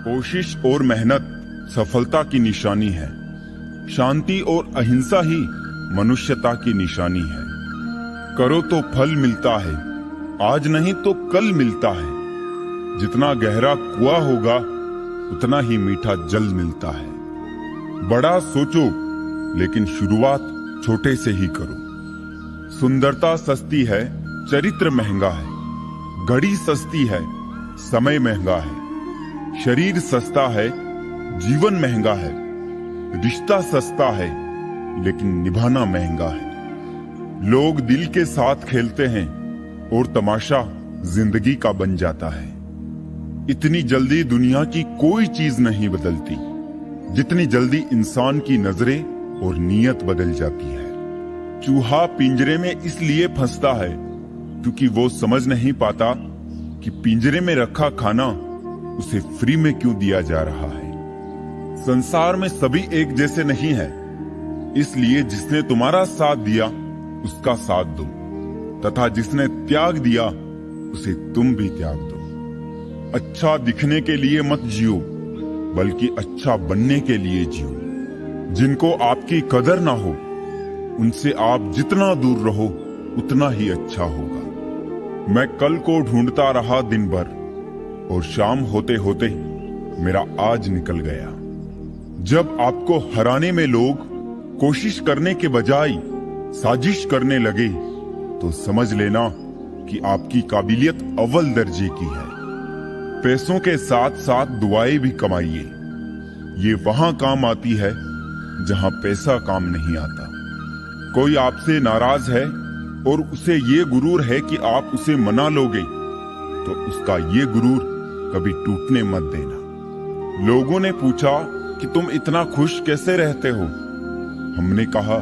कोशिश और मेहनत सफलता की निशानी है। शांति और अहिंसा ही मनुष्यता की निशानी है। करो तो फल मिलता है, आज नहीं तो कल मिलता है। जितना गहरा कुआं होगा उतना ही मीठा जल मिलता है। बड़ा सोचो लेकिन शुरुआत छोटे से ही करो। सुंदरता सस्ती है, चरित्र महंगा है। घड़ी सस्ती है, समय महंगा है। शरीर सस्ता है, जीवन महंगा है। रिश्ता सस्ता है, लेकिन निभाना महंगा है। लोग दिल के साथ खेलते हैं और तमाशा जिंदगी का बन जाता है। इतनी जल्दी दुनिया की कोई चीज नहीं बदलती जितनी जल्दी इंसान की नजरें और नीयत बदल जाती है। चूहा पिंजरे में इसलिए फंसता है क्योंकि वो समझ नहीं पाता कि पिंजरे में रखा खाना उसे फ्री में क्यों दिया जा रहा है। संसार में सभी एक जैसे नहीं है, इसलिए जिसने तुम्हारा साथ दिया उसका साथ दो, तथा जिसने त्याग दिया उसे तुम भी त्याग दो। अच्छा दिखने के लिए मत जियो, बल्कि अच्छा बनने के लिए जियो। जिनको आपकी कदर ना हो उनसे आप जितना दूर रहो उतना ही अच्छा होगा। मैं कल को ढूंढता रहा दिन भर और शाम होते होते मेरा आज निकल गया। जब आपको हराने में लोग कोशिश करने के बजाय साजिश करने लगे तो समझ लेना कि आपकी काबिलियत अव्वल दर्जे की है। पैसों के साथ साथ दुआएं भी कमाइए। ये वहां काम आती है जहां पैसा काम नहीं आता। कोई आपसे नाराज है और उसे ये गुरूर है कि आप उसे मना लोगे, तो उसका ये गुरूर कभी टूटने मत देना। लोगों ने पूछा कि तुम इतना खुश कैसे रहते हो? हमने कहा,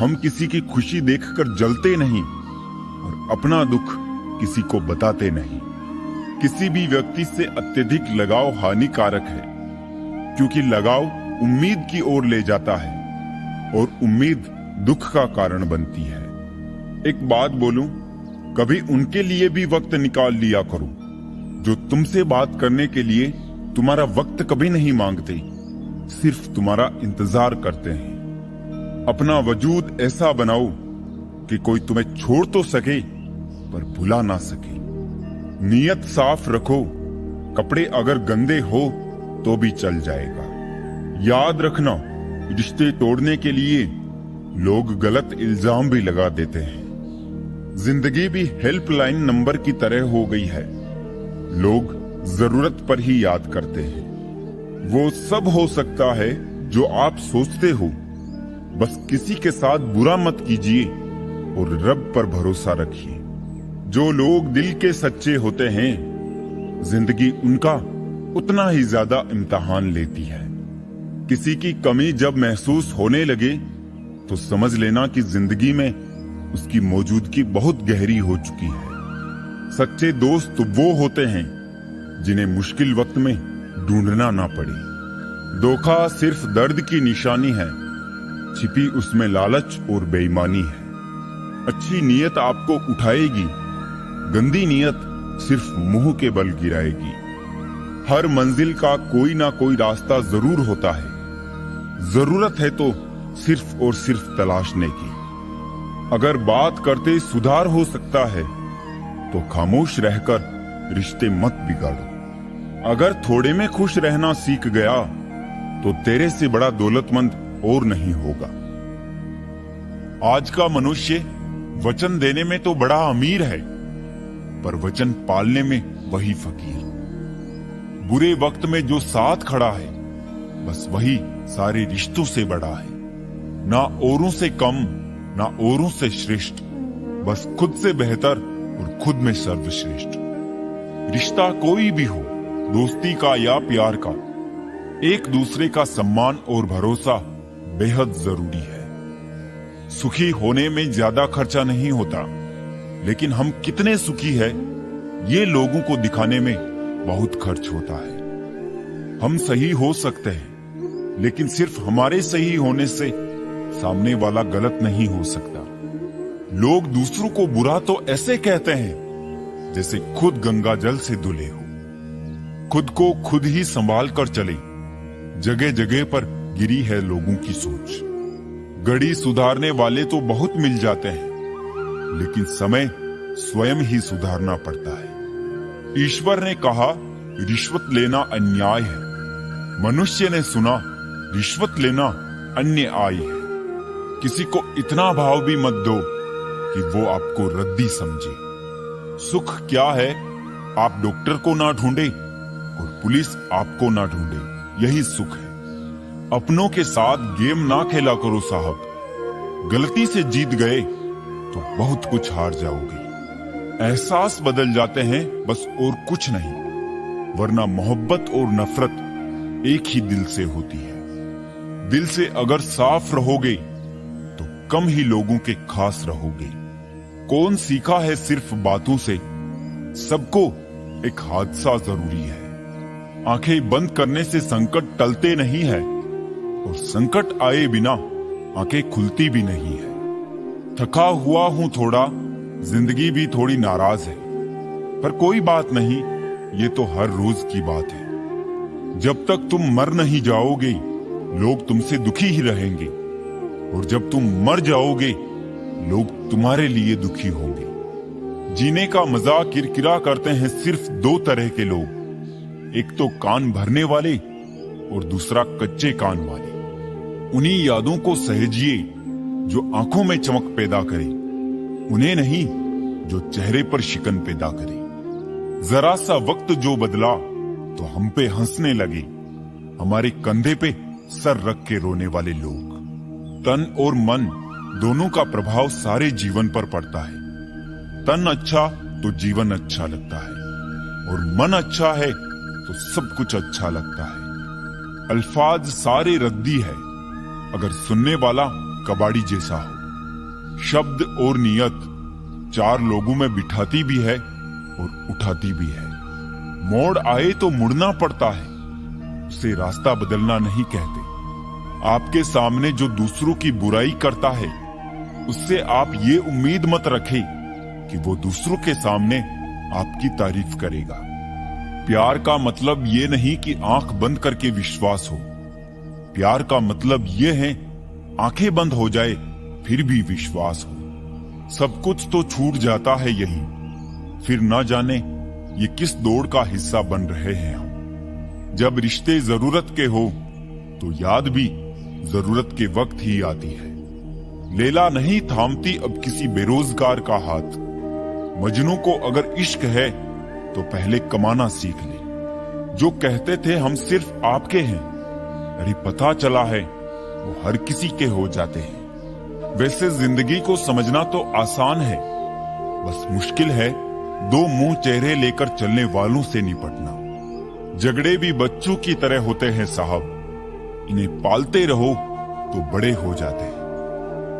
हम किसी की खुशी देखकर जलते नहीं और अपना दुख किसी को बताते नहीं। किसी भी व्यक्ति से अत्यधिक लगाव हानिकारक है, क्योंकि लगाव उम्मीद की ओर ले जाता है और उम्मीद दुख का कारण बनती है। एक बात बोलूं, कभी उनके लिए भी वक्त निकाल लिया करो जो तुमसे बात करने के लिए तुम्हारा वक्त कभी नहीं मांगते, सिर्फ तुम्हारा इंतजार करते हैं। अपना वजूद ऐसा बनाओ कि कोई तुम्हें छोड़ तो सके पर भुला ना सके। नीयत साफ रखो, कपड़े अगर गंदे हो तो भी चल जाएगा। याद रखना, रिश्ते तोड़ने के लिए लोग गलत इल्जाम भी लगा देते हैं। जिंदगी भी हेल्पलाइन नंबर की तरह हो गई है। लोग जरूरत पर ही याद करते हैं। वो सब हो सकता है जो आप सोचते हो, बस किसी के साथ बुरा मत कीजिए और रब पर भरोसा रखिए। जो लोग दिल के सच्चे होते हैं, जिंदगी उनका उतना ही ज्यादा इम्तिहान लेती है। किसी की कमी जब महसूस होने लगे तो समझ लेना कि जिंदगी में उसकी मौजूदगी बहुत गहरी हो चुकी है। सच्चे दोस्त वो होते हैं जिन्हें मुश्किल वक्त में ढूंढना ना पड़े। धोखा सिर्फ दर्द की निशानी है, छिपी उसमें लालच और बेईमानी है। अच्छी नीयत आपको उठाएगी, गंदी नीयत सिर्फ मुंह के बल गिराएगी। हर मंजिल का कोई ना कोई रास्ता जरूर होता है। जरूरत है तो सिर्फ और सिर्फ तलाशने की। अगर बात करते सुधार हो सकता है तो खामोश रहकर रिश्ते मत बिगाड़ो। अगर थोड़े में खुश रहना सीख गया तो तेरे से बड़ा दौलतमंद और नहीं होगा। आज का मनुष्य वचन देने में तो बड़ा अमीर है, पर वचन पालने में वही फकीर। बुरे वक्त में जो साथ खड़ा है, बस वही सारे रिश्तों से बड़ा है। ना औरों से कम, ना औरों से श्रेष्ठ, बस खुद से बेहतर और खुद में सर्वश्रेष्ठ। रिश्ता कोई भी हो, दोस्ती का या प्यार का, एक दूसरे का सम्मान और भरोसा बेहद जरूरी है। सुखी होने में ज्यादा खर्चा नहीं होता, लेकिन हम कितने सुखी हैं ये लोगों को दिखाने में बहुत खर्च होता है। हम सही हो सकते हैं, लेकिन सिर्फ हमारे सही होने से सामने वाला गलत नहीं हो सकता। लोग दूसरों को बुरा तो ऐसे कहते हैं जैसे खुद गंगा जल से धुले हो। खुद को खुद ही संभाल कर चले। जगह जगह पर गिरी है लोगों की सोच। गड़ी सुधारने वाले तो बहुत मिल जाते हैं, लेकिन समय स्वयं ही सुधारना पड़ता है। ईश्वर ने कहा रिश्वत लेना अन्याय है। मनुष्य ने सुना रिश्वत लेना अन्याय है। किसी को इतना भाव भी मत दो कि वो आपको रद्दी समझे। सुख क्या है, आप डॉक्टर को ना ढूंढे और पुलिस आपको ना ढूंढे, यही सुख है। अपनों के साथ गेम ना खेला करो साहब। गलती से जीत गए तो बहुत कुछ हार जाओगे। एहसास बदल जाते हैं बस, और कुछ नहीं। वरना मोहब्बत और नफरत एक ही दिल से होती है। दिल से अगर साफ रहोगे तो कम ही लोगों के खास रहोगे। कौन सीखा है सिर्फ बातों से, सबको एक हादसा जरूरी है। आंखें बंद करने से संकट टलते नहीं है, और संकट आए बिना आंखें खुलती भी नहीं है। थका हुआ हूं थोड़ा, जिंदगी भी थोड़ी नाराज है, पर कोई बात नहीं, ये तो हर रोज की बात है। जब तक तुम मर नहीं जाओगे लोग तुमसे दुखी ही रहेंगे, और जब तुम मर जाओगे लोग तुम्हारे लिए दुखी होंगे। जीने का मजाक किरकिरा करते हैं सिर्फ दो तरह के लोग, एक तो कान भरने वाले और दूसरा कच्चे कान वाले। उन्हीं यादों को सहेजिए जो आंखों में चमक पैदा करे, उन्हें नहीं जो चेहरे पर शिकन पैदा करे। जरा सा वक्त जो बदला तो हम पे हंसने लगे, हमारे कंधे पे सर रख के रोने वाले लोग। तन और मन दोनों का प्रभाव सारे जीवन पर पड़ता है। तन अच्छा तो जीवन अच्छा लगता है, और मन अच्छा है तो सब कुछ अच्छा लगता है। अल्फाज सारे रद्दी है अगर सुनने वाला कबाड़ी जैसा हो। शब्द और नियत चार लोगों में बिठाती भी है और उठाती भी है। मोड़ आए तो मुड़ना पड़ता है, उसे रास्ता बदलना नहीं कहते। आपके सामने जो दूसरों की बुराई करता है, उससे आप ये उम्मीद मत रखें कि वो दूसरों के सामने आपकी तारीफ करेगा। प्यार का मतलब ये नहीं कि आंख बंद करके विश्वास हो। प्यार का मतलब ये है आंखें बंद हो जाए फिर भी विश्वास हो। सब कुछ तो छूट जाता है यही, फिर ना जाने ये किस दौड़ का हिस्सा बन रहे हैं हम। जब रिश्ते जरूरत के हो तो याद भी जरूरत के वक्त ही आती है। लैला नहीं थामती अब किसी बेरोजगार का हाथ। मजनू को अगर इश्क है तो पहले कमाना सीख ले। जो कहते थे हम सिर्फ आपके हैं, अरे पता चला है वो हर किसी के हो जाते हैं। वैसे जिंदगी को समझना तो आसान है, बस मुश्किल है दो मुंह चेहरे लेकर चलने वालों से निपटना। झगड़े भी बच्चों की तरह होते हैं साहब, इन्हें पालते रहो तो बड़े हो जाते हैं।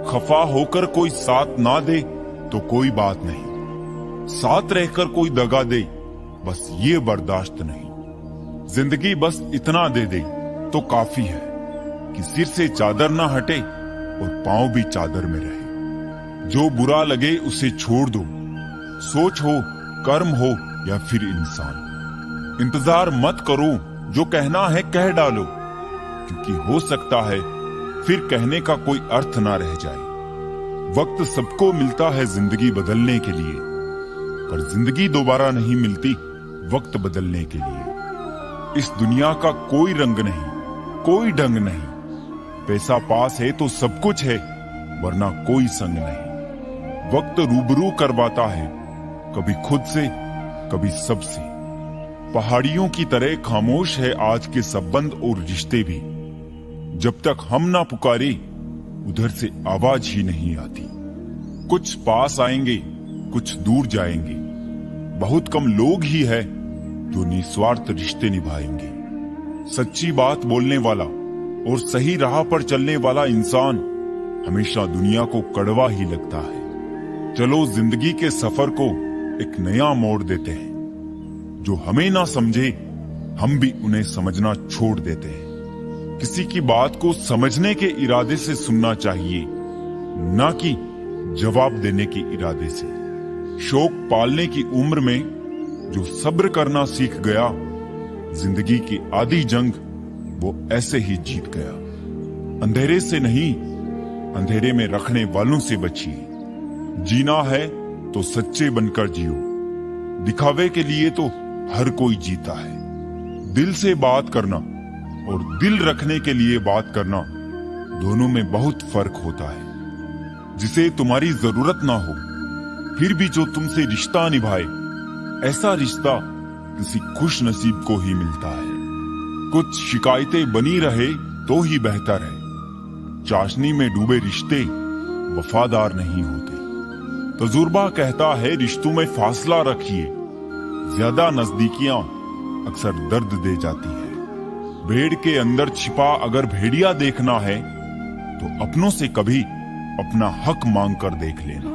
खफा होकर कोई साथ ना दे तो कोई बात नहीं, साथ रहकर कोई दगा दे बस ये बर्दाश्त नहीं। जिंदगी बस इतना दे दे तो काफी है कि सिर से चादर ना हटे और पांव भी चादर में रहे। जो बुरा लगे उसे छोड़ दो, सोच हो, कर्म हो या फिर इंसान। इंतजार मत करो, जो कहना है कह डालो, क्योंकि हो सकता है फिर कहने का कोई अर्थ ना रह जाए। वक्त सबको मिलता है जिंदगी बदलने के लिए, पर जिंदगी दोबारा नहीं मिलती वक्त बदलने के लिए। इस दुनिया का कोई रंग नहीं, कोई ढंग नहीं। पैसा पास है तो सब कुछ है, वरना कोई संग नहीं। वक्त रूबरू करवाता है, कभी खुद से कभी सबसे। पहाड़ियों की तरह खामोश है आज के संबंध और रिश्ते भी। जब तक हम ना पुकारे उधर से आवाज ही नहीं आती। कुछ पास आएंगे, कुछ दूर जाएंगे। बहुत कम लोग ही है जो निस्वार्थ रिश्ते निभाएंगे। सच्ची बात बोलने वाला और सही राह पर चलने वाला इंसान हमेशा दुनिया को कड़वा ही लगता है। चलो जिंदगी के सफर को एक नया मोड़ देते हैं। जो हमें ना समझे हम भी उन्हें समझना छोड़ देते हैं। किसी की बात को समझने के इरादे से सुनना चाहिए, ना कि जवाब देने के इरादे से। शौक पालने की उम्र में जो सब्र करना सीख गया जिंदगी की आधी जंग वो ऐसे ही जीत गया। अंधेरे से नहीं, अंधेरे में रखने वालों से बचिए। जीना है तो सच्चे बनकर जियो। दिखावे के लिए तो हर कोई जीता है। दिल से बात करना और दिल रखने के लिए बात करना, दोनों में बहुत फर्क होता है। जिसे तुम्हारी जरूरत ना हो फिर भी जो तुमसे रिश्ता निभाए, ऐसा रिश्ता किसी खुश नसीब को ही मिलता है। कुछ शिकायतें बनी रहे तो ही बेहतर है। चाशनी में डूबे रिश्ते वफादार नहीं होते। तजुर्बा कहता है रिश्तों में फासला रखिए। ज्यादा नजदीकियां अक्सर दर्द दे जाती है। भेड़ के अंदर छिपा अगर भेड़िया देखना है तो अपनों से कभी अपना हक मांग कर देख लेना।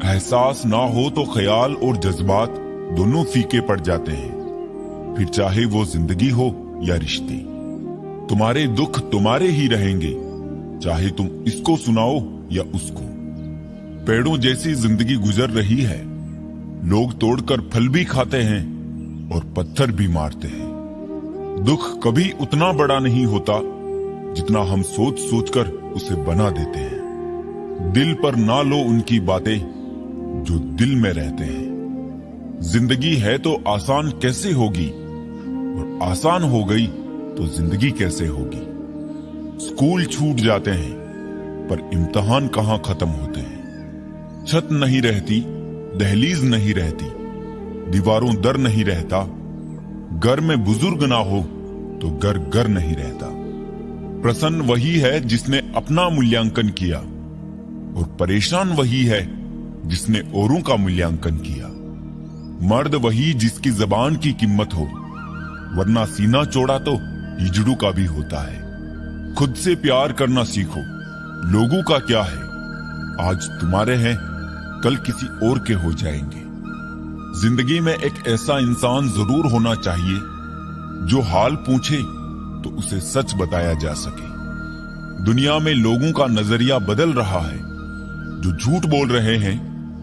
एहसास ना हो तो ख्याल और जज्बात दोनों फीके पड़ जाते हैं। फिर चाहे वो जिंदगी हो या रिश्ते, तुम्हारे दुख तुम्हारे ही रहेंगे, चाहे तुम इसको सुनाओ या उसको। पेड़ों जैसी जिंदगी गुजर रही है। लोग तोड़कर फल भी खाते हैं और पत्थर भी मारते हैं। दुख कभी उतना बड़ा नहीं होता जितना हम सोच सोचकर उसे बना देते हैं। दिल पर ना लो उनकी बातें जो दिल में रहते हैं। जिंदगी है तो आसान कैसे होगी, और आसान हो गई तो जिंदगी कैसे होगी। स्कूल छूट जाते हैं पर इम्तिहान कहाँ खत्म होते हैं। छत नहीं रहती, दहलीज नहीं रहती, दीवारों दर नहीं रहता। घर में बुजुर्ग ना हो तो घर घर नहीं रहता। प्रसन्न वही है जिसने अपना मूल्यांकन किया, और परेशान वही है जिसने औरों का मूल्यांकन किया। मर्द वही जिसकी जबान की कीमत हो, वरना सीना चौड़ा तो हिजड़ू का भी होता है। खुद से प्यार करना सीखो। लोगों का क्या है, आज तुम्हारे हैं कल किसी और के हो जाएंगे। जिंदगी में एक ऐसा इंसान जरूर होना चाहिए जो हाल पूछे तो उसे सच बताया जा सके। दुनिया में लोगों का नजरिया बदल रहा है। जो झूठ बोल रहे हैं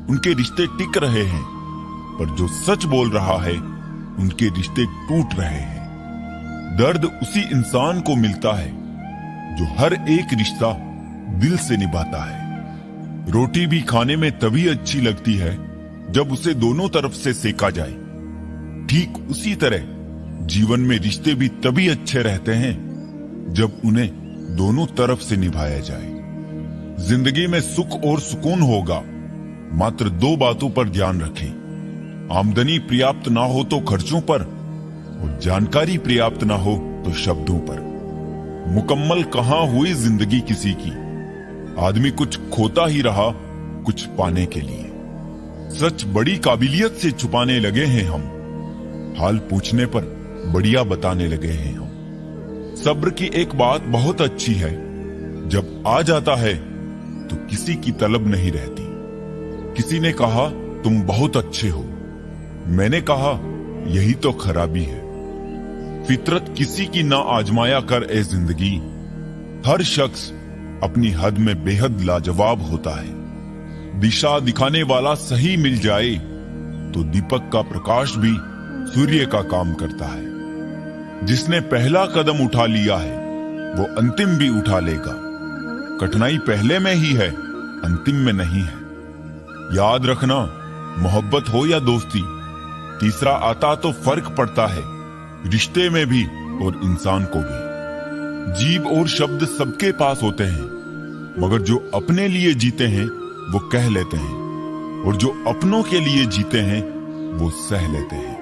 उनके रिश्ते टिक रहे हैं, पर जो सच बोल रहा है उनके रिश्ते टूट रहे हैं। दर्द उसी इंसान को मिलता है जो हर एक रिश्ता दिल से निभाता है। रोटी भी खाने में तभी अच्छी लगती है जब उसे दोनों तरफ से सेका जाए। ठीक उसी तरह जीवन में रिश्ते भी तभी अच्छे रहते हैं जब उन्हें दोनों तरफ से निभाया जाए। जिंदगी में सुख और सुकून होगा, मात्र दो बातों पर ध्यान रखें। आमदनी पर्याप्त ना हो तो खर्चों पर, और जानकारी पर्याप्त ना हो तो शब्दों पर। मुकम्मल कहाँ हुई जिंदगी किसी की, आदमी कुछ खोता ही रहा कुछ पाने के लिए। सच बड़ी काबिलियत से छुपाने लगे हैं हम, हाल पूछने पर बढ़िया बताने लगे हैं हम। सब्र की एक बात बहुत अच्छी है, जब आ जाता है तो किसी की तलब नहीं रहती। किसी ने कहा तुम बहुत अच्छे हो, मैंने कहा यही तो खराबी है। फितरत किसी की ना आजमाया कर ए जिंदगी। हर शख्स अपनी हद में बेहद लाजवाब होता है। दिशा दिखाने वाला सही मिल जाए तो दीपक का प्रकाश भी सूर्य का काम करता है। जिसने पहला कदम उठा लिया है वो अंतिम भी उठा लेगा। कठिनाई पहले में ही है, अंतिम में नहीं है। याद रखना, मोहब्बत हो या दोस्ती, तीसरा आता तो फर्क पड़ता है, रिश्ते में भी और इंसान को भी। जीभ और शब्द सबके पास होते हैं, मगर जो अपने लिए जीते हैं वो कह लेते हैं, और जो अपनों के लिए जीते हैं वो सह लेते हैं।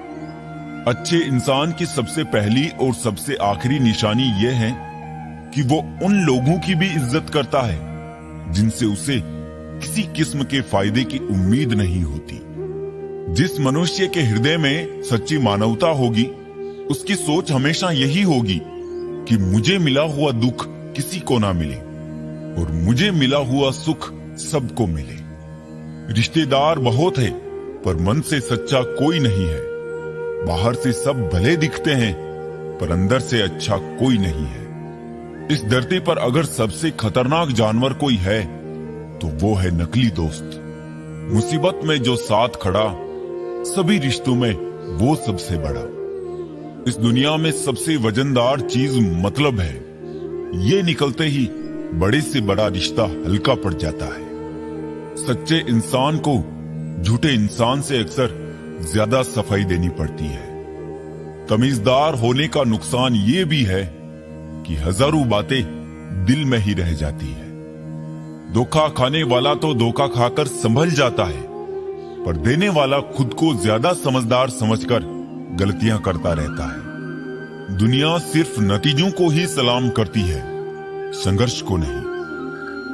अच्छे इंसान की सबसे पहली और सबसे आखिरी निशानी यह है कि वो उन लोगों की भी इज्जत करता है जिनसे उसे किसी किस्म के फायदे की उम्मीद नहीं होती। जिस मनुष्य के हृदय में सच्ची मानवता होगी, उसकी सोच हमेशा यही होगी कि मुझे मिला हुआ दुख किसी को ना मिले और मुझे मिला हुआ सुख सबको मिले। रिश्तेदार बहुत है पर मन से सच्चा कोई नहीं है। बाहर से सब भले दिखते हैं पर अंदर से अच्छा कोई नहीं है। इस धरती पर अगर सबसे खतरनाक जानवर कोई है तो वो है नकली दोस्त। मुसीबत में जो साथ खड़ा, सभी रिश्तों में वो सबसे बड़ा। इस दुनिया में सबसे वजनदार चीज मतलब है, ये निकलते ही बड़े से बड़ा रिश्ता हल्का पड़ जाता है। सच्चे इंसान को झूठे इंसान से अक्सर ज्यादा सफाई देनी पड़ती है। तमीजदार होने का नुकसान ये भी है कि हजारों बातें दिल में ही रह जाती है। धोखा खाने वाला तो धोखा खाकर संभल जाता है, पर देने वाला खुद को ज्यादा समझदार समझकर गलतियां करता रहता है। दुनिया सिर्फ नतीजों को ही सलाम करती है, संघर्ष को नहीं।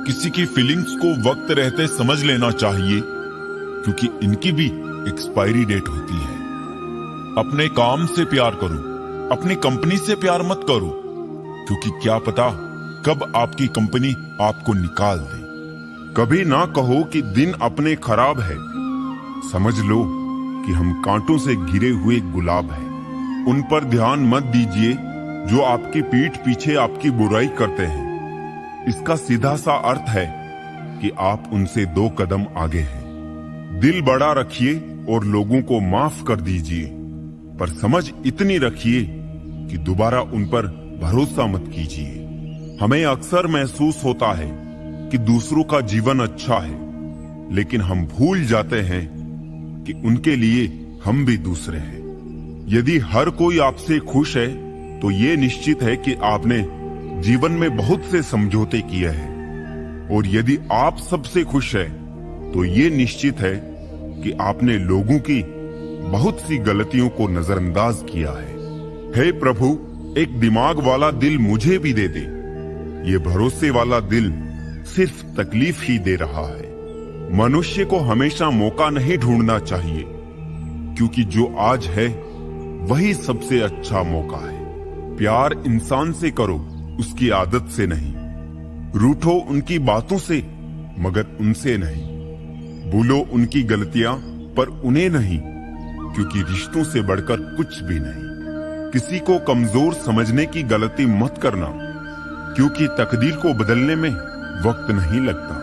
किसी की फीलिंग्स को वक्त रहते समझ लेना चाहिए, क्योंकि इनकी भी एक्सपायरी डेट होती है। अपने काम से प्यार करो, अपनी कंपनी से प्यार मत करो, क्योंकि क्या पता कब आपकी कंपनी आपको निकाल दे। कभी ना कहो कि दिन अपने खराब है, समझ लो कि हम कांटों से घिरे हुए गुलाब हैं। उन पर ध्यान मत दीजिए जो आपकी पीठ पीछे आपकी बुराई करते हैं। इसका सीधा सा अर्थ है कि आप उनसे 2 कदम आगे हैं। दिल बड़ा रखिए और लोगों को माफ कर दीजिए, पर समझ इतनी रखिए कि दोबारा उन पर भरोसा मत कीजिए। हमें अक्सर महसूस होता है कि दूसरों का जीवन अच्छा है, लेकिन हम भूल जाते हैं कि उनके लिए हम भी दूसरे हैं। यदि हर कोई आपसे खुश है तो ये निश्चित है कि आपने जीवन में बहुत से समझौते किए हैं, और यदि आप सबसे खुश हैं तो ये निश्चित है कि आपने लोगों की बहुत सी गलतियों को नजरअंदाज किया है। हे प्रभु, एक दिमाग वाला दिल मुझे भी दे दे। ये भरोसे वाला दिल सिर्फ तकलीफ ही दे रहा है। मनुष्य को हमेशा मौका नहीं ढूंढना चाहिए, क्योंकि जो आज है वही सबसे अच्छा मौका है। प्यार इंसान से करो, उसकी आदत से नहीं। रूठो उनकी बातों से, मगर उनसे नहीं। भूलो उनकी गलतियां, पर उन्हें नहीं, क्योंकि रिश्तों से बढ़कर कुछ भी नहीं। किसी को कमजोर समझने की गलती मत करना, क्योंकि तकदीर को बदलने में वक्त नहीं लगता।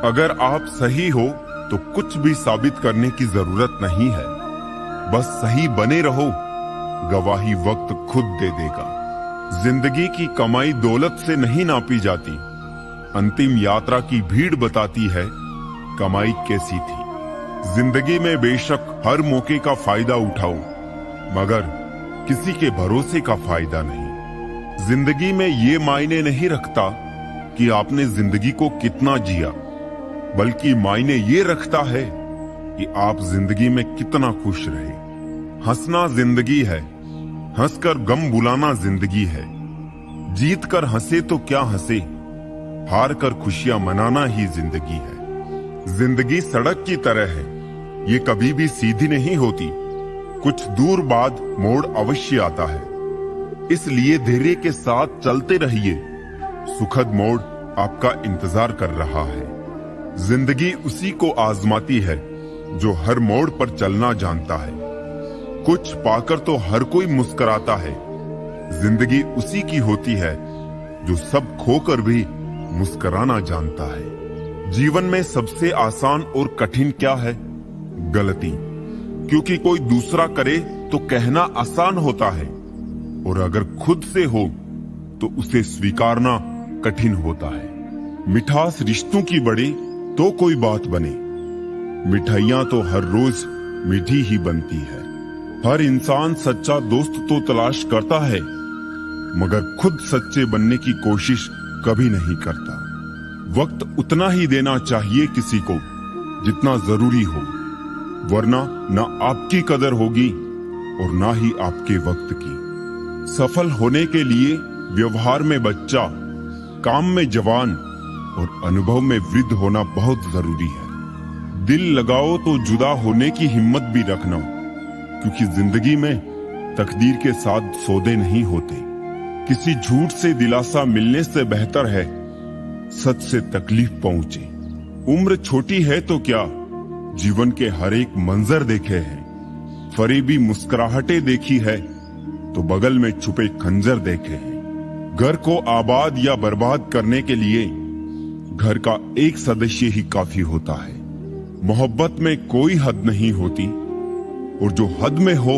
अगर आप सही हो तो कुछ भी साबित करने की जरूरत नहीं है। बस सही बने रहो, गवाही वक्त खुद दे देगा। जिंदगी की कमाई दौलत से नहीं नापी जाती। अंतिम यात्रा की भीड़ बताती है कमाई कैसी थी। जिंदगी में बेशक हर मौके का फायदा उठाओ, मगर किसी के भरोसे का फायदा नहीं। जिंदगी में ये मायने नहीं रखता कि आपने जिंदगी को कितना जिया, बल्कि मायने ये रखता है कि आप जिंदगी में कितना खुश रहे। हंसना जिंदगी है, हंसकर गम बुलाना जिंदगी है। जीत कर हंसे तो क्या हंसे, हार कर खुशियां मनाना ही जिंदगी है। जिंदगी सड़क की तरह है, ये कभी भी सीधी नहीं होती। कुछ दूर बाद मोड़ अवश्य आता है, इसलिए धैर्य के साथ चलते रहिए। सुखद मोड़ आपका इंतजार कर रहा है। जिंदगी उसी को आजमाती है जो हर मोड़ पर चलना जानता है। कुछ पाकर तो हर कोई मुस्कुराता है। जिंदगी उसी की होती है जो सब खोकर भी मुस्कुराना जानता है। जीवन में सबसे आसान और कठिन क्या है? गलती। क्योंकि कोई दूसरा करे तो कहना आसान होता है, और अगर खुद से हो तो उसे स्वीकारना कठिन होता है। मिठास रिश्तों की बढ़े तो कोई बात बने, मिठाइयां तो हर रोज मीठी ही बनती है। हर इंसान सच्चा दोस्त तो तलाश करता है, मगर खुद सच्चे बनने की कोशिश कभी नहीं करता। वक्त उतना ही देना चाहिए किसी को जितना जरूरी हो, वरना न आपकी कदर होगी और ना ही आपके वक्त की। सफल होने के लिए व्यवहार में बच्चा, काम में जवान और अनुभव में वृद्ध होना बहुत जरूरी है। दिल लगाओ तो जुदा होने की हिम्मत भी रखना, क्योंकि जिंदगी में तकदीर के साथ सौदे नहीं होते। किसी झूठ से दिलासा मिलने से बेहतर है सच से तकलीफ पहुंचे। उम्र छोटी है तो क्या, जीवन के हर एक मंजर देखे हैं। फरेबी मुस्कुराहटें देखी है तो बगल में छुपे खंजर देखे हैं। घर को आबाद या बर्बाद करने के लिए घर का एक सदस्य ही काफी होता है। मोहब्बत में कोई हद नहीं होती, और जो हद में हो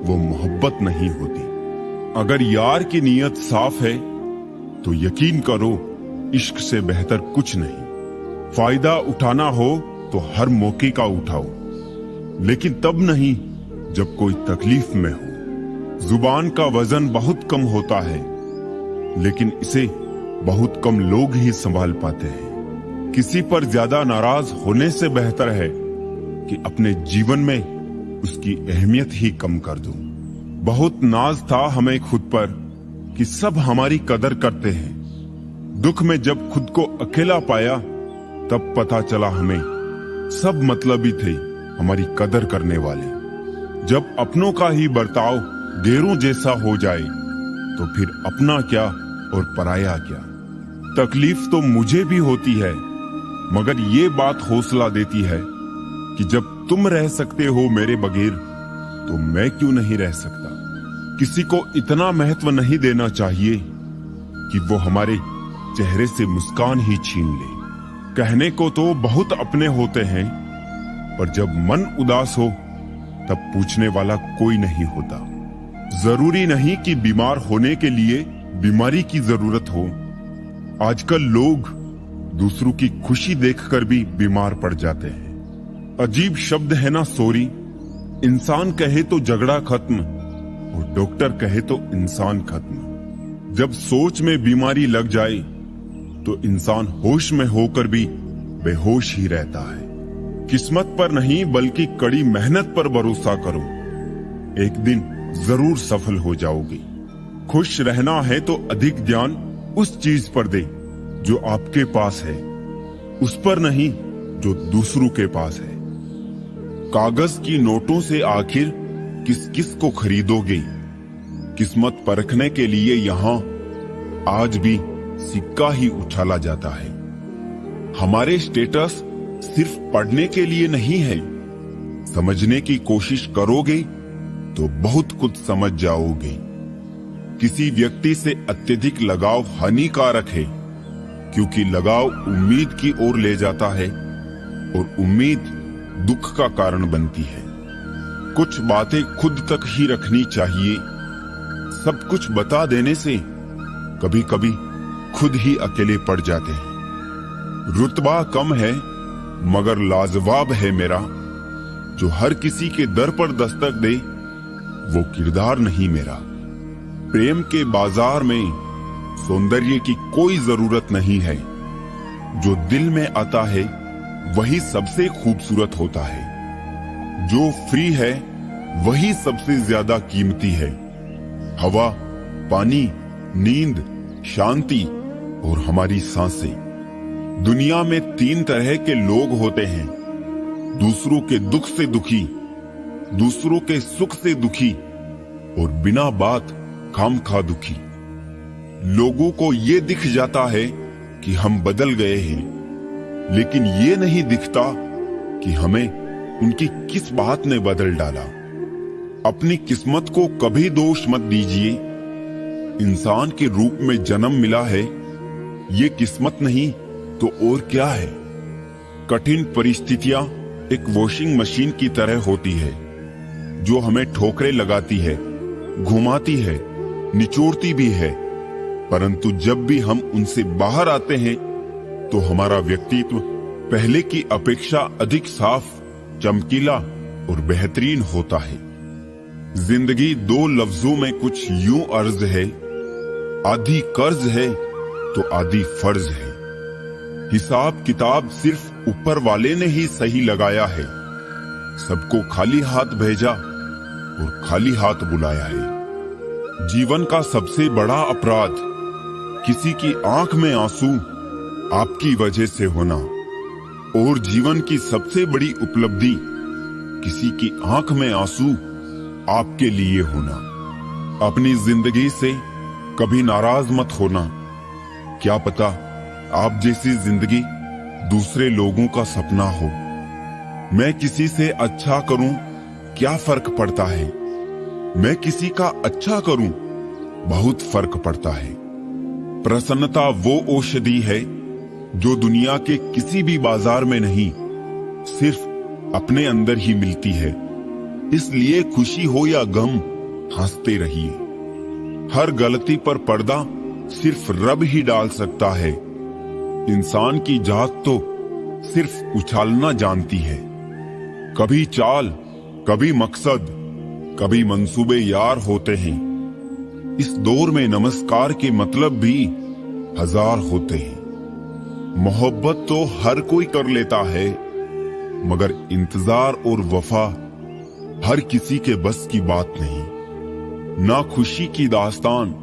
वो मोहब्बत नहीं होती। अगर यार की नीयत साफ है तो यकीन करो इश्क से बेहतर कुछ नहीं। फायदा उठाना हो तो हर मौके का उठाओ, लेकिन तब नहीं जब कोई तकलीफ में हो। जुबान का वजन बहुत कम होता है, लेकिन इसे बहुत कम लोग ही संभाल पाते हैं। किसी पर ज्यादा नाराज होने से बेहतर है कि अपने जीवन में उसकी अहमियत ही कम कर दूं। बहुत नाज था हमें खुद पर कि सब हमारी कदर करते हैं। दुख में जब खुद को अकेला पाया तब पता चला हमें सब मतलबी थे हमारी कदर करने वाले। जब अपनों का ही बर्ताव गैरों जैसा हो जाए तो फिर अपना क्या और पराया क्या। तकलीफ तो मुझे भी होती है, मगर ये बात हौसला देती है कि जब तुम रह सकते हो मेरे बगैर तो मैं क्यों नहीं रह सकता। किसी को इतना महत्व नहीं देना चाहिए कि वो हमारे चेहरे से मुस्कान ही छीन ले। कहने को तो बहुत अपने होते हैं, पर जब मन उदास हो तब पूछने वाला कोई नहीं होता। जरूरी नहीं कि बीमार होने के लिए बीमारी की जरूरत हो। आजकल लोग दूसरों की खुशी देखकर भी बीमार पड़ जाते हैं। अजीब शब्द है ना सॉरी। इंसान कहे तो झगड़ा खत्म और डॉक्टर कहे तो इंसान खत्म। जब सोच में बीमारी लग जाए तो इंसान होश में होकर भी बेहोश ही रहता है। किस्मत पर नहीं बल्कि कड़ी मेहनत पर भरोसा करो, एक दिन जरूर सफल हो जाओगे। खुश रहना है तो अधिक ध्यान उस चीज पर दे जो आपके पास है, उस पर नहीं जो दूसरों के पास है। कागज की नोटों से आखिर किस किस को खरीदोगे। किस्मत परखने के लिए यहाँ आज भी सिक्का ही उछाला जाता है। हमारे स्टेटस सिर्फ पढ़ने के लिए नहीं है। समझने की कोशिश करोगे तो बहुत कुछ समझ जाओगे। किसी व्यक्ति से अत्यधिक लगाव हानिकारक है, क्योंकि लगाव उम्मीद की ओर ले जाता है और उम्मीद दुख का कारण बनती है। कुछ बातें खुद तक ही रखनी चाहिए। सब कुछ बता देने से कभी कभी खुद ही अकेले पड़ जाते हैं। रुतबा कम है मगर लाजवाब है मेरा, जो हर किसी के दर पर दस्तक दे वो किरदार नहीं मेरा। प्रेम के बाजार में सौंदर्य की कोई जरूरत नहीं है। जो दिल में आता है वही सबसे खूबसूरत होता है। जो फ्री है वही सबसे ज्यादा कीमती है। हवा, पानी, नींद, शांति और हमारी सांसें। दुनिया में 3 तरह के लोग होते हैं, दूसरों के दुख से दुखी, दूसरों के सुख से दुखी और बिना बात खामखा दुखी। लोगों को ये दिख जाता है कि हम बदल गए हैं, लेकिन ये नहीं दिखता कि हमें उनकी किस बात ने बदल डाला। अपनी किस्मत को कभी दोष मत दीजिए। इंसान के रूप में जन्म मिला है, ये किस्मत नहीं तो और क्या है। कठिन परिस्थितियां एक वॉशिंग मशीन की तरह होती है, जो हमें ठोकरें लगाती है, घुमाती है, निचोड़ती भी है, परंतु जब भी हम उनसे बाहर आते हैं तो हमारा व्यक्तित्व पहले की अपेक्षा अधिक साफ, चमकीला और बेहतरीन होता है। जिंदगी 2 लफ्जों में कुछ यूं अर्ज है, आधी कर्ज है तो आधी फर्ज है। हिसाब किताब सिर्फ ऊपर वाले ने ही सही लगाया है। सबको खाली हाथ भेजा और खाली हाथ बुलाया है। जीवन का सबसे बड़ा अपराध किसी की आंख में आंसू आपकी वजह से होना, और जीवन की सबसे बड़ी उपलब्धि किसी की आंख में आंसू आपके लिए होना। अपनी जिंदगी से कभी नाराज मत होना। क्या पता आप जैसी जिंदगी दूसरे लोगों का सपना हो। मैं किसी से अच्छा करूं क्या फर्क पड़ता है, मैं किसी का अच्छा करूं बहुत फर्क पड़ता है। प्रसन्नता वो औषधि है जो दुनिया के किसी भी बाजार में नहीं, सिर्फ अपने अंदर ही मिलती है। इसलिए खुशी हो या गम, हंसते रहिए। हर गलती पर पर्दा सिर्फ रब ही डाल सकता है। इंसान की जात तो सिर्फ उछालना जानती है। कभी चाल, कभी मकसद, कभी मंसूबे यार होते हैं। इस दौर में नमस्कार के मतलब भी हजार होते हैं। मोहब्बत तो हर कोई कर लेता है, मगर इंतजार और वफा हर किसी के बस की बात नहीं। ना खुशी की दास्तान,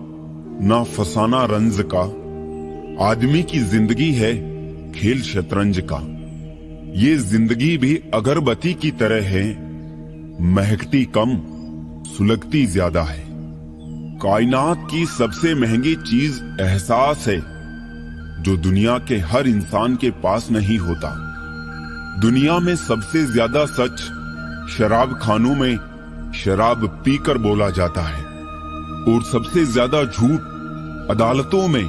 ना फसाना रंज का। आदमी की जिंदगी है खेल शतरंज का। ये जिंदगी भी अगरबत्ती की तरह है, महकती कम, सुलगती ज्यादा है। कायनात की सबसे महंगी चीज एहसास है, जो दुनिया के हर इंसान के पास नहीं होता। दुनिया में सबसे ज्यादा सच शराब खानों में शराब पीकर बोला जाता है, और सबसे ज्यादा झूठ अदालतों में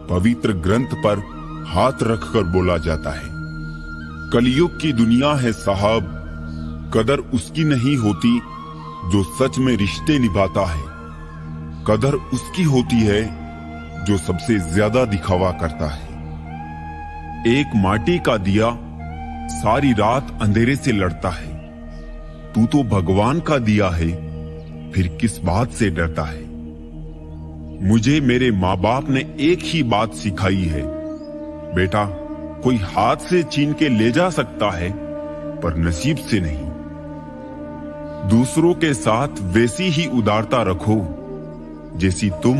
पवित्र ग्रंथ पर हाथ रखकर बोला जाता है। कलयुग की दुनिया है साहब, कदर उसकी नहीं होती जो सच में रिश्ते निभाता है। कदर उसकी होती है जो सबसे ज्यादा दिखावा करता है। एक माटी का दिया सारी रात अंधेरे से लड़ता है। तू तो भगवान का दिया है, फिर किस बात से डरता है। मुझे मेरे माँ बाप ने एक ही बात सिखाई है, बेटा कोई हाथ से छीन के ले जा सकता है, पर नसीब से नहीं। दूसरों के साथ वैसी ही उदारता रखो जैसी तुम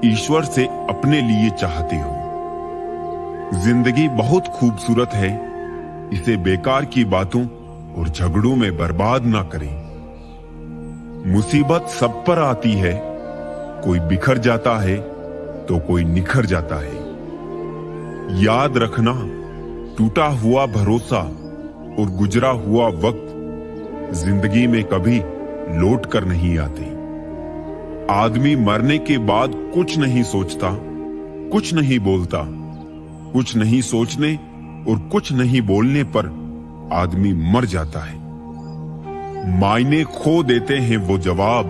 ईश्वर से अपने लिए चाहते हो। जिंदगी बहुत खूबसूरत है, इसे बेकार की बातों और झगड़ों में बर्बाद ना करें। मुसीबत सब पर आती है, कोई बिखर जाता है तो कोई निखर जाता है। याद रखना, टूटा हुआ भरोसा और गुजरा हुआ वक्त जिंदगी में कभी लौट कर नहीं आते। आदमी मरने के बाद कुछ नहीं सोचता, कुछ नहीं बोलता। कुछ नहीं सोचने और कुछ नहीं बोलने पर आदमी मर जाता है। मायने खो देते हैं वो जवाब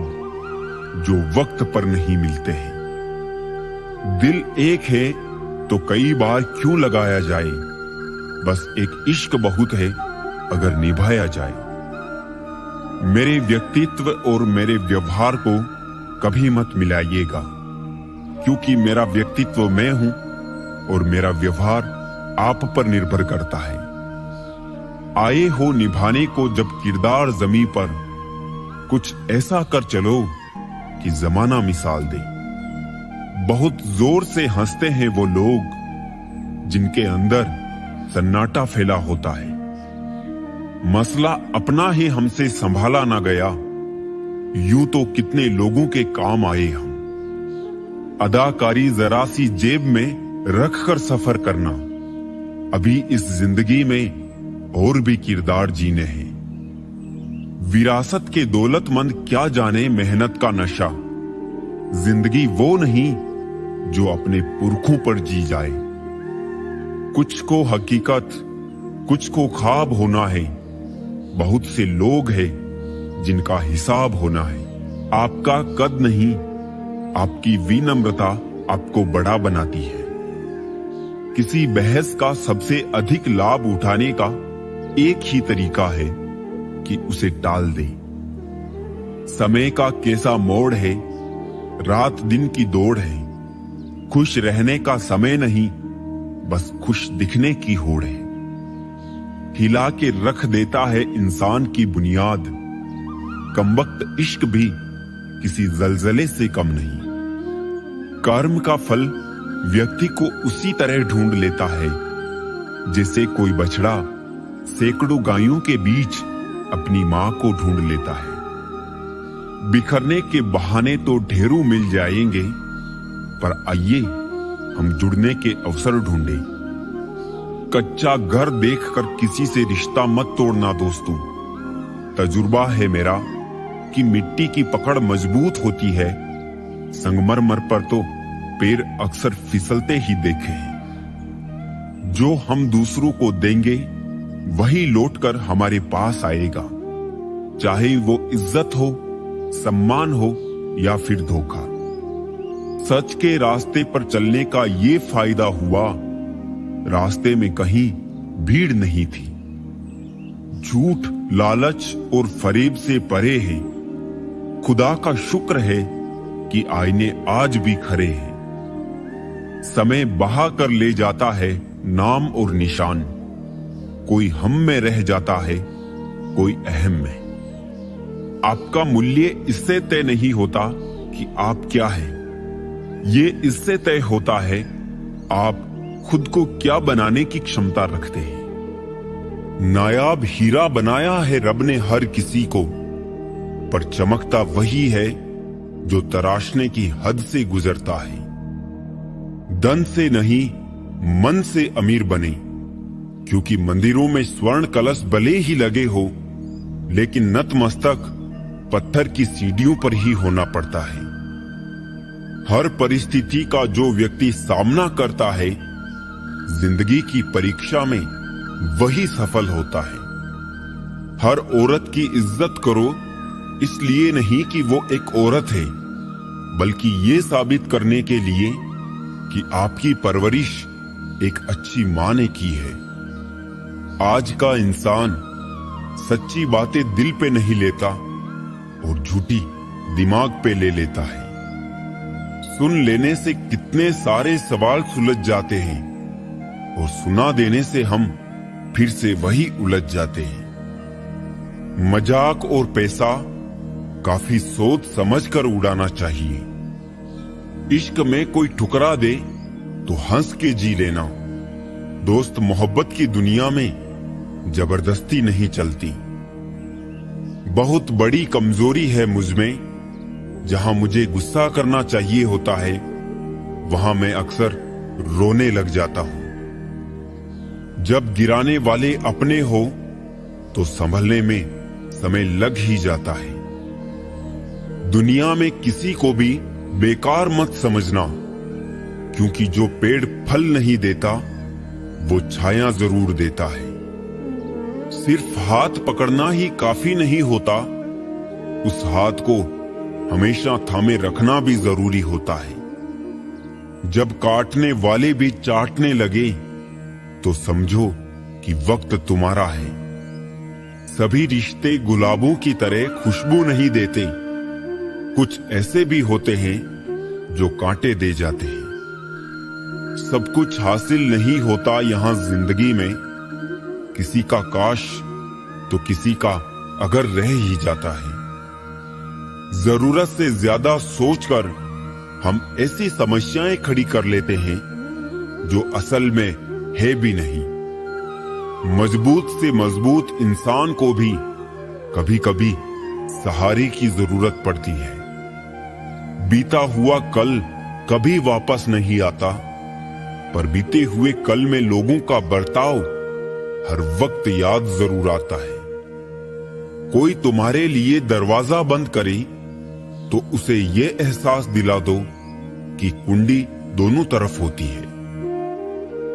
जो वक्त पर नहीं मिलते हैं। दिल एक है तो कई बार क्यों लगाया जाए, बस एक इश्क बहुत है अगर निभाया जाए। मेरे व्यक्तित्व और मेरे व्यवहार को कभी मत मिलाइएगा, क्योंकि मेरा व्यक्तित्व मैं हूं और मेरा व्यवहार आप पर निर्भर करता है। आए हो निभाने को जब किरदार जमीन पर, कुछ ऐसा कर चलो कि जमाना मिसाल दे। बहुत जोर से हंसते हैं वो लोग जिनके अंदर सन्नाटा फैला होता है। मसला अपना ही हमसे संभाला ना गया, यूं तो कितने लोगों के काम आए हम। अदाकारी जरा सी जेब में रख कर सफर करना, अभी इस जिंदगी में और भी किरदार जीने हैं। विरासत के दौलतमंद क्या जाने मेहनत का नशा। जिंदगी वो नहीं जो अपने पुरखों पर जी जाए। कुछ को हकीकत, कुछ को ख्वाब होना है। बहुत से लोग हैं जिनका हिसाब होना है। आपका कद नहीं, आपकी विनम्रता आपको बड़ा बनाती है। किसी बहस का सबसे अधिक लाभ उठाने का एक ही तरीका है कि उसे टाल दे। समय का कैसा मोड़ है, रात दिन की दौड़ है। खुश रहने का समय नहीं, बस खुश दिखने की होड़ है। हिला के रख देता है इंसान की बुनियाद, कमबख्त इश्क भी किसी जलजले से कम नहीं। कर्म का फल व्यक्ति को उसी तरह ढूंढ लेता है जैसे कोई बछड़ा सैकड़ों गायों के बीच अपनी मां को ढूंढ लेता है। बिखरने के बहाने तो ढेरों मिल जाएंगे, पर आइए हम जुड़ने के अवसर ढूंढे। कच्चा घर देखकर किसी से रिश्ता मत तोड़ना दोस्तों। तजुर्बा है मेरा कि मिट्टी की पकड़ मजबूत होती है, संगमरमर पर तो पैर अक्सर फिसलते ही देखे हैं। जो हम दूसरों को देंगे वही लौटकर हमारे पास आएगा, चाहे वो इज्जत हो सम्मान हो या फिर धोखा। सच के रास्ते पर चलने का ये फायदा हुआ, रास्ते में कहीं भीड़ नहीं थी। झूठ, लालच और फरेब से परे है। खुदा का शुक्र है कि आईने आज भी खड़े हैं। समय बहा कर ले जाता है नाम और निशान। कोई हम में रह जाता है, कोई अहम में। आपका मूल्य इससे तय नहीं होता कि आप क्या हैं। ये इससे तय होता है आप खुद को क्या बनाने की क्षमता रखते हैं। नायाब हीरा बनाया है रब ने हर किसी को, पर चमकता वही है जो तराशने की हद से गुजरता है। धन से नहीं, मन से अमीर बने, क्योंकि मंदिरों में स्वर्ण कलश भले ही लगे हो, लेकिन नतमस्तक पत्थर की सीढ़ियों पर ही होना पड़ता है। हर परिस्थिति का जो व्यक्ति सामना करता है, जिंदगी की परीक्षा में वही सफल होता है। हर औरत की इज्जत करो, इसलिए नहीं कि वो एक औरत है, बल्कि ये साबित करने के लिए कि आपकी परवरिश एक अच्छी मां ने की है। आज का इंसान सच्ची बातें दिल पे नहीं लेता और झूठी दिमाग पे ले लेता है। सुन लेने से कितने सारे सवाल सुलझ जाते हैं और सुना देने से हम फिर से वही उलझ जाते हैं। मजाक और पैसा काफी सोच समझ कर उड़ाना चाहिए। इश्क में कोई ठुकरा दे तो हंस के जी लेना। दोस्त मोहब्बत की दुनिया में जबरदस्ती नहीं चलती। बहुत बड़ी कमजोरी है मुझ में, जहां मुझे गुस्सा करना चाहिए होता है, वहां मैं अक्सर रोने लग जाता हूं। जब गिराने वाले अपने हो तो संभलने में समय लग ही जाता है। दुनिया में किसी को भी बेकार मत समझना, क्योंकि जो पेड़ फल नहीं देता वो छाया जरूर देता है। सिर्फ हाथ पकड़ना ही काफी नहीं होता, उस हाथ को हमेशा थामे रखना भी जरूरी होता है। जब काटने वाले भी चाटने लगे तो समझो कि वक्त तुम्हारा है। सभी रिश्ते गुलाबों की तरह खुशबू नहीं देते। कुछ ऐसे भी होते हैं जो कांटे दे जाते हैं। सब कुछ हासिल नहीं होता यहां जिंदगी में। किसी का काश तो किसी का अगर रह ही जाता है। जरूरत से ज्यादा सोचकर हम ऐसी समस्याएं खड़ी कर लेते हैं जो असल में है भी नहीं। मजबूत से मजबूत इंसान को भी कभी कभी सहारे की जरूरत पड़ती है। बीता हुआ कल कभी वापस नहीं आता, पर बीते हुए कल में लोगों का बर्ताव हर वक्त याद जरूर आता है। कोई तुम्हारे लिए दरवाजा बंद करे तो उसे ये एहसास दिला दो कि कुंडी दोनों तरफ होती है।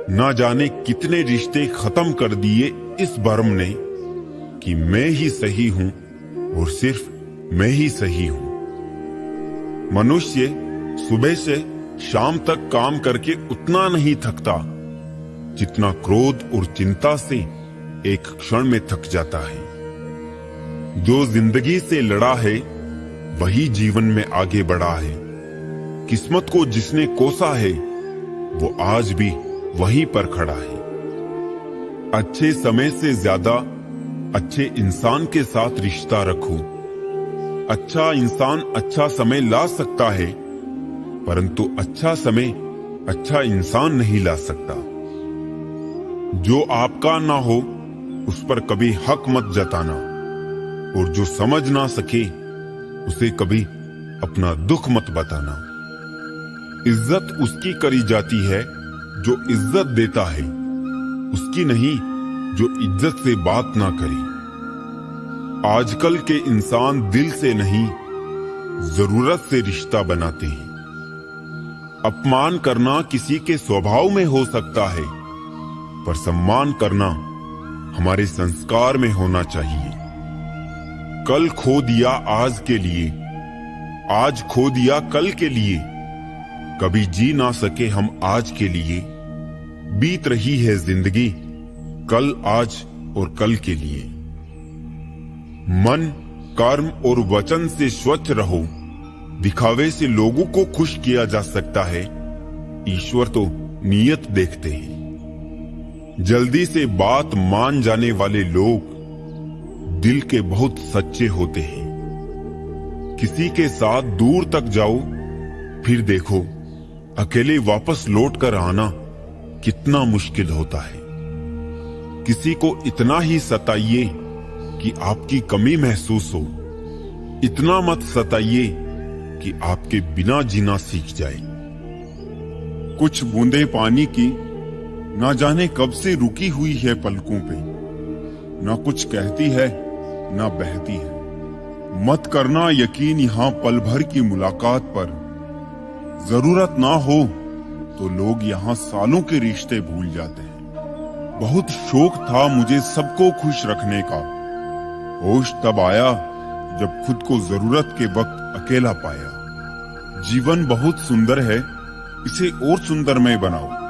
ना जाने कितने रिश्ते खत्म कर दिए इस भरम ने कि मैं ही सही हूं और सिर्फ मैं ही सही हूं। मनुष्य सुबह से शाम तक काम करके उतना नहीं थकता जितना क्रोध और चिंता से एक क्षण में थक जाता है। जो जिंदगी से लड़ा है वही जीवन में आगे बढ़ा है। किस्मत को जिसने कोसा है वो आज भी वहीं पर खड़ा है। अच्छे समय से ज्यादा अच्छे इंसान के साथ रिश्ता रखो। अच्छा इंसान अच्छा समय ला सकता है, परंतु अच्छा समय अच्छा इंसान नहीं ला सकता। जो आपका ना हो उस पर कभी हक मत जताना, और जो समझ ना सके उसे कभी अपना दुख मत बताना। इज्जत उसकी करी जाती है जो इज्जत देता है, उसकी नहीं जो इज्जत से बात ना करे। आजकल के इंसान दिल से नहीं जरूरत से रिश्ता बनाते हैं। अपमान करना किसी के स्वभाव में हो सकता है, पर सम्मान करना हमारे संस्कार में होना चाहिए। कल खो दिया आज के लिए, आज खो दिया कल के लिए, कभी जी ना सके हम आज के लिए। बीत रही है जिंदगी कल, आज और कल के लिए। मन, कर्म और वचन से स्वच्छ रहो। दिखावे से लोगों को खुश किया जा सकता है, ईश्वर तो नीयत देखते हैं। जल्दी से बात मान जाने वाले लोग दिल के बहुत सच्चे होते हैं। किसी के साथ दूर तक जाओ, फिर देखो अकेले वापस लौट कर आना कितना मुश्किल होता है। किसी को इतना ही सताइए कि आपकी कमी महसूस हो, इतना मत सताइए कि आपके बिना जीना सीख जाए। कुछ बूंदे पानी की ना जाने कब से रुकी हुई है पलकों पे, ना कुछ कहती है ना बहती है। मत करना यकीन यहां पल भर की मुलाकात पर, जरूरत ना हो तो लोग यहां सालों के रिश्ते भूल जाते हैं। बहुत शौक था मुझे सबको खुश रखने का, होश तब आया जब खुद को जरूरत के वक्त अकेला पाया। जीवन बहुत सुंदर है, इसे और सुंदरमय बनाओ।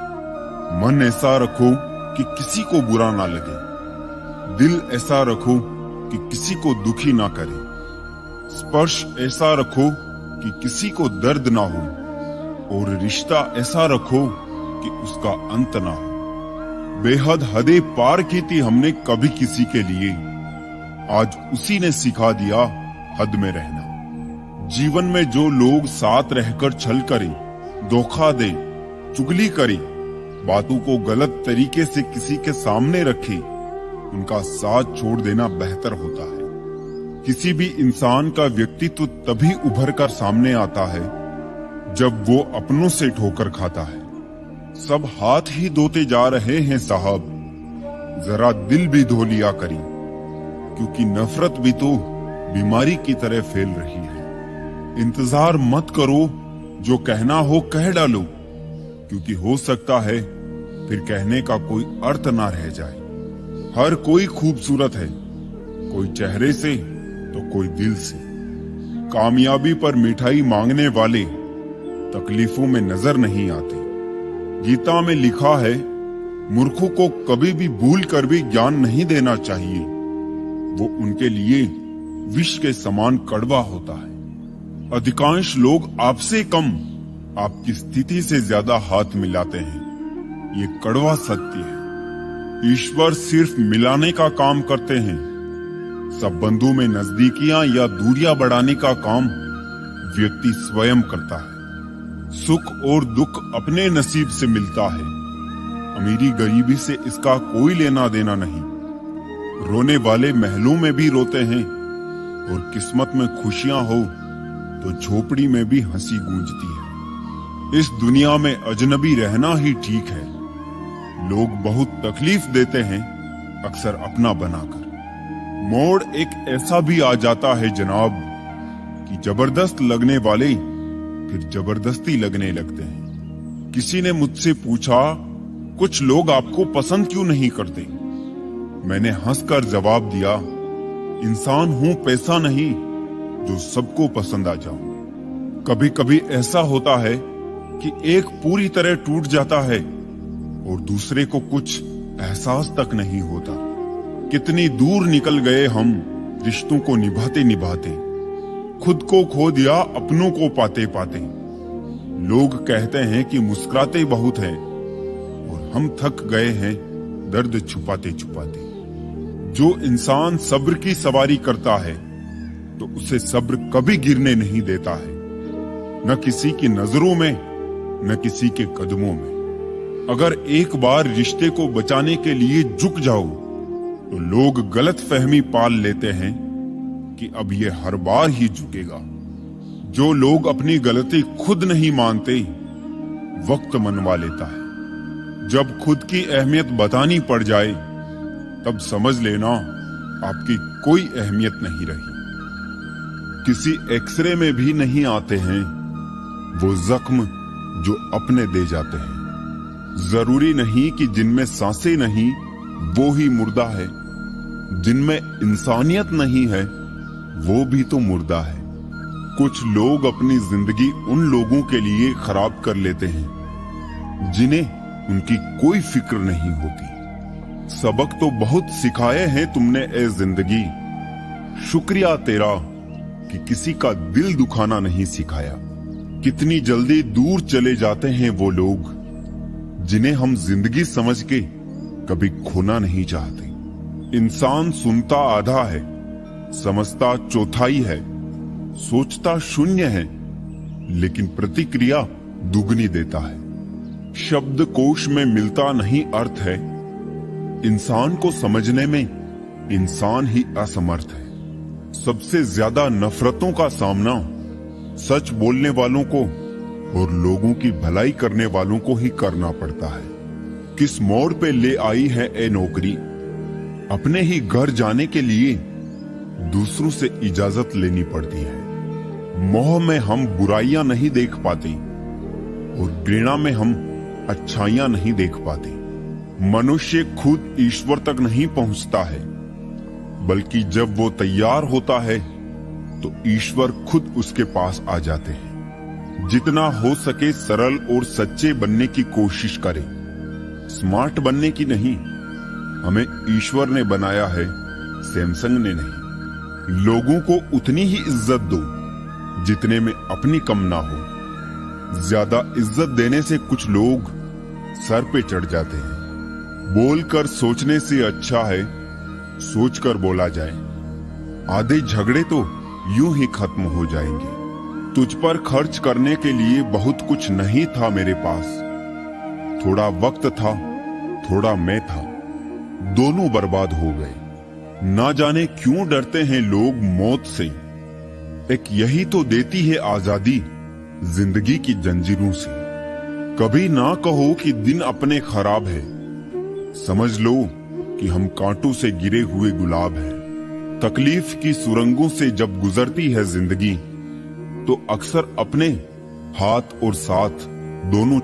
मन ऐसा रखो कि किसी को बुरा ना लगे, दिल ऐसा रखो कि किसी को दुखी ना करे, स्पर्श ऐसा रखो कि किसी को दर्द ना हो, और रिश्ता ऐसा रखो कि उसका अंत ना हो। बेहद हदें पार की थी हमने कभी किसी के लिए, आज उसी ने सिखा दिया हद में रहना। जीवन में जो लोग साथ रहकर छल करें, धोखा दे, चुगली करें, बातों को गलत तरीके से किसी के सामने रखें, उनका साथ छोड़ देना बेहतर होता है। किसी भी इंसान का व्यक्तित्व तभी उभर कर सामने आता है जब वो अपनों से ठोकर खाता है। सब हाथ ही धोते जा रहे हैं साहब, जरा दिल भी धो लिया करी, क्योंकि नफरत भी तो बीमारी की तरह फैल रही है। इंतजार मत करो, जो कहना हो कह डालो, क्योंकि हो सकता है फिर कहने का कोई अर्थ ना रह जाए। हर कोई खूबसूरत है, कोई चेहरे से तो कोई दिल से। कामयाबी पर मिठाई मांगने वाले तकलीफों में नजर नहीं आते। गीता में लिखा है, मूर्खों को कभी भी भूल कर भी ज्ञान नहीं देना चाहिए, वो उनके लिए विष के समान कड़वा होता है। अधिकांश लोग आपसे कम आपकी स्थिति से ज्यादा हाथ मिलाते हैं, ये कड़वा सत्य है। ईश्वर सिर्फ मिलाने का काम करते हैं। संबंधों में नजदीकियां या दूरियां बढ़ाने का काम व्यक्ति स्वयं करता है। सुख और दुख अपने नसीब से मिलता है, अमीरी गरीबी से इसका कोई लेना देना नहीं। रोने वाले महलों में भी रोते हैं, और किस्मत में खुशियां हो तो झोपड़ी में भी हंसी गूंजती है। इस दुनिया में अजनबी रहना ही ठीक है। लोग बहुत तकलीफ देते हैं, अक्सर अपना बनाकर। मोड़ एक ऐसा भी आ जाता है जनाब कि जबरदस्त लगने वाले फिर जबरदस्ती लगने लगते हैं। किसी ने मुझसे पूछा, कुछ लोग आपको पसंद क्यों नहीं करते? मैंने हंसकर जवाब दिया, इंसान हूं, पैसा नहीं जो सबको पसंद आ जाऊं। कभी कभी ऐसा होता है कि एक पूरी तरह टूट जाता है और दूसरे को कुछ एहसास तक नहीं होता। कितनी दूर निकल गए हम रिश्तों को निभाते निभाते, खुद को खो दिया अपनों को पाते पाते। लोग कहते हैं कि मुस्कुराते बहुत हैं, और हम थक गए हैं दर्द छुपाते छुपाते। जो इंसान सब्र की सवारी करता है तो उसे सब्र कभी गिरने नहीं देता है, न किसी की नजरों में न किसी के कदमों में। अगर एक बार रिश्ते को बचाने के लिए झुक जाओ तो लोग गलत फहमी पाल लेते हैं कि अब ये हर बार ही झुकेगा। जो लोग अपनी गलती खुद नहीं मानते, वक्त मनवा लेता है। जब खुद की अहमियत बतानी पड़ जाए तब समझ लेना आपकी कोई अहमियत नहीं रही। किसी एक्सरे में भी नहीं आते हैं वो जख्म जो अपने दे जाते हैं। जरूरी नहीं कि जिनमें सांसें नहीं वो ही मुर्दा है, जिनमें इंसानियत नहीं है वो भी तो मुर्दा है। कुछ लोग अपनी जिंदगी उन लोगों के लिए खराब कर लेते हैं जिन्हें उनकी कोई फिक्र नहीं होती। सबक तो बहुत सिखाए हैं तुमने ए जिंदगी, शुक्रिया तेरा कि किसी का दिल दुखाना नहीं सिखाया। कितनी जल्दी दूर चले जाते हैं वो लोग जिन्हें हम जिंदगी समझ के कभी खोना नहीं चाहते। इंसान सुनता आधा है, समझता चौथाई है, सोचता शून्य है, लेकिन प्रतिक्रिया दुगनी देता है। शब्दकोश में मिलता नहीं अर्थ है, इंसान को समझने में इंसान ही असमर्थ है। सबसे ज्यादा नफरतों का सामना सच बोलने वालों को और लोगों की भलाई करने वालों को ही करना पड़ता है। किस मोड़ पे ले आई है ए नौकरी, अपने ही घर जाने के लिए दूसरों से इजाजत लेनी पड़ती है। मोह में हम बुराइयां नहीं देख पाते और घृणा में हम अच्छाइयां नहीं देख पाते। मनुष्य खुद ईश्वर तक नहीं पहुंचता है, बल्कि जब वो तैयार होता है तो ईश्वर खुद उसके पास आ जाते हैं। जितना हो सके सरल और सच्चे बनने की कोशिश करें, स्मार्ट बनने की नहीं। हमें ईश्वर ने बनाया है, सैमसंग ने नहीं। लोगों को उतनी ही इज्जत दो जितने में अपनी कम ना हो। ज्यादा इज्जत देने से कुछ लोग सर पे चढ़ जाते हैं। बोलकर सोचने से अच्छा है सोचकर बोला जाए। आधे झगड़े तो यूं ही खत्म हो जाएंगे। तुझ पर खर्च करने के लिए बहुत कुछ नहीं था मेरे पास। थोड़ा वक्त था, थोड़ा मैं था, दोनों बर्बाद हो गए। ना जाने क्यों डरते हैं लोग मौत से। एक यही तो देती है आजादी जिंदगी की जंजीरों से। कभी ना कहो कि दिन अपने खराब है, समझ लो कि हम कांटों से गिरे हुए गुलाब हैं। तकलीफ की सुरंगों से जब गुजरती है जिंदगी तो अक्सर अपने हाथ और साथ दोनों